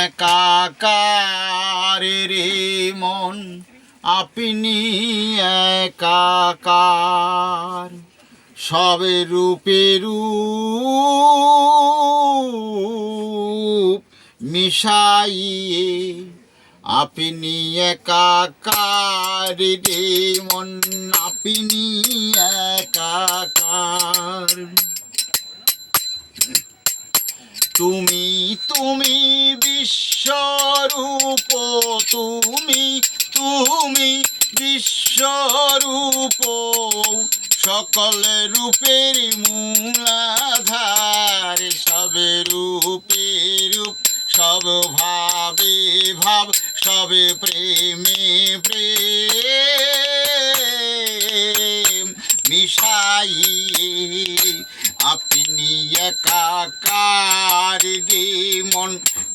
একাকার রে মন আপনি একাকার সবে রূপে রূপ মিশাইয়ে আপনি একাকার রে মন আপনি একাকার তুমি তুমি বিশ্বরূপ তুমি তুমি বিশ্বরূপ সকল রূপের মূলাধার সব রূপে রূপ সব ভাবে ভাব সব প্রেমে প্রেম মিশাইয়ে আপনি একাকার রে মন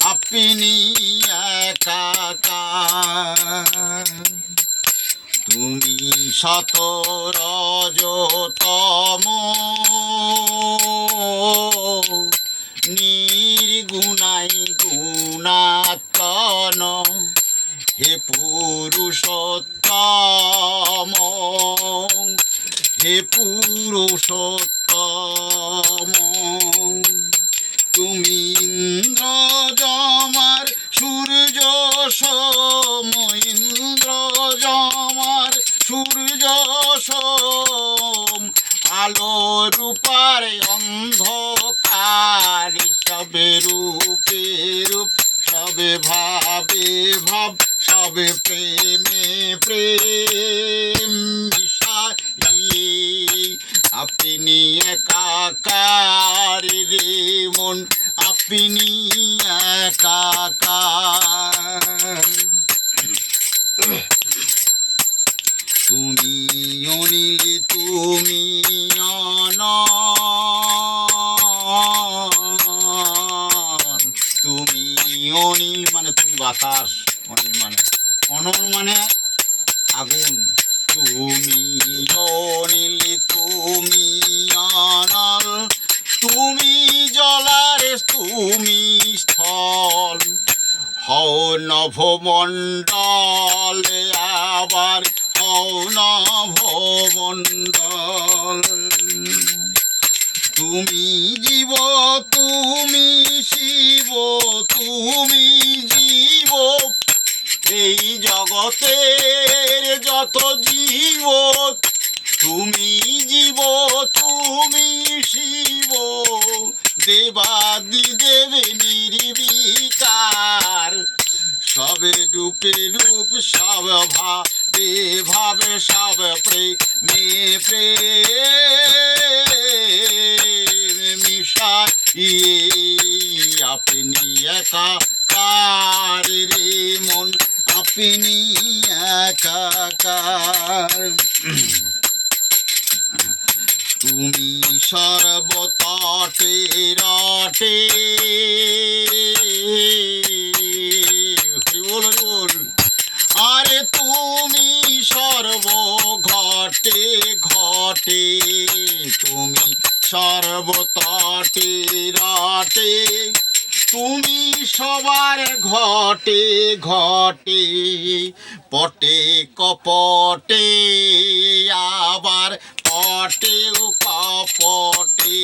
আপনি একাকার তুমি শত রজতম নির্গুণাই গুণাত্মন হে পুরুষোত্তম হে পুরুষোত্তম তুমি ইন্দ্র জমার সূর্য সোম ইন্দ্র জমার সূর্য সোম আলো রূপার অন্ধকার সবে রূপে রূপ সবে ভাবে ভাব সবে প্রেমে প্রেম মিশাইয়ে আপনি একাকার রে মন আপনি একাকার তুমি অনিল তুমি অনল তুমি অনিল মানে তুমি বাতাস অনিল মানে অনল মানে আগুন তুমি অনিল তুমি অনল তুমি জলার তুমি স্থল হও নভমণ্ডল আবার হও নভমণ্ডল তুমি জীব তুমি শিব তুমি জীব এই জগতের যত জীব তুমি জীব তুমি শিব দেবাদি দেবে নির্বিকার সবে রূপে রূপ সব ভাবে ভাবে সব প্রেমে প্রেম মিশাইয়ে আপনি একাকার রে মন আপনি একাকার তুমি সর্বতটে রটে বল বল আরে তুমি সর্বঘটে ঘটে তুমি সর্বতটে রটে তুমি সবার ঘটে ঘটে পটে কপটে আবার পটেও কপটে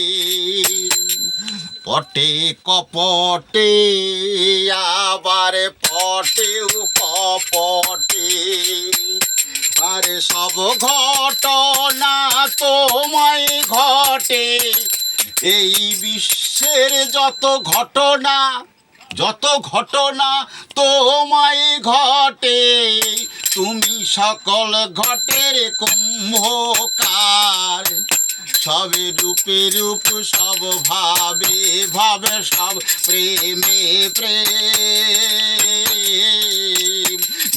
পটে কপটে আবার পটেও কপটে আরে সব ঘটনা তোমায় ঘটে এই বিশ্বের যত ঘটনা তোমায় ঘটে তুমি সকল ঘটের কুম্ভকার সবে রূপে রূপ সব ভাবে ভাবে সব প্রেমে প্রেম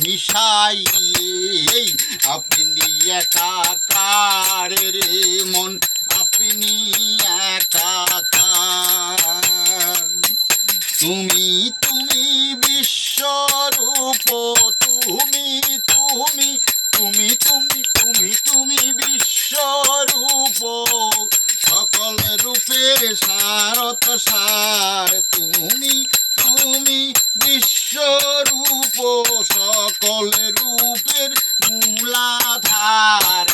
মিশাইয়ে আপনি একাকার রে মন আপনি একাকার তুমি তুমি বিশ্বরূপ তুমি তুমি তুমি তুমি তুমি তুমি বিশ্বরূপ সকল রূপের সারত সার তুমি তুমি রূপ সকল রূপের মূলাধার,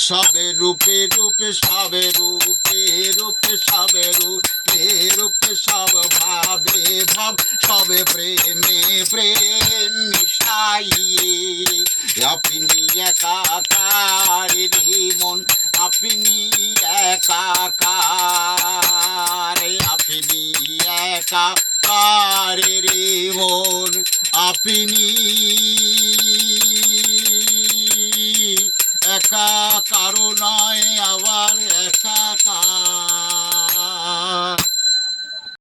সবে রূপে রূপে সবে রূপে রূপে সবে রূপে রূপে সব ভাবে ভাব, সবে প্রেমে প্রেম মিশাইয়ে আপনি একাকার রে মন, আপনি একাকার, আপনি একাকার রে মন, আপনি একা কারো নয় আবার একাকার।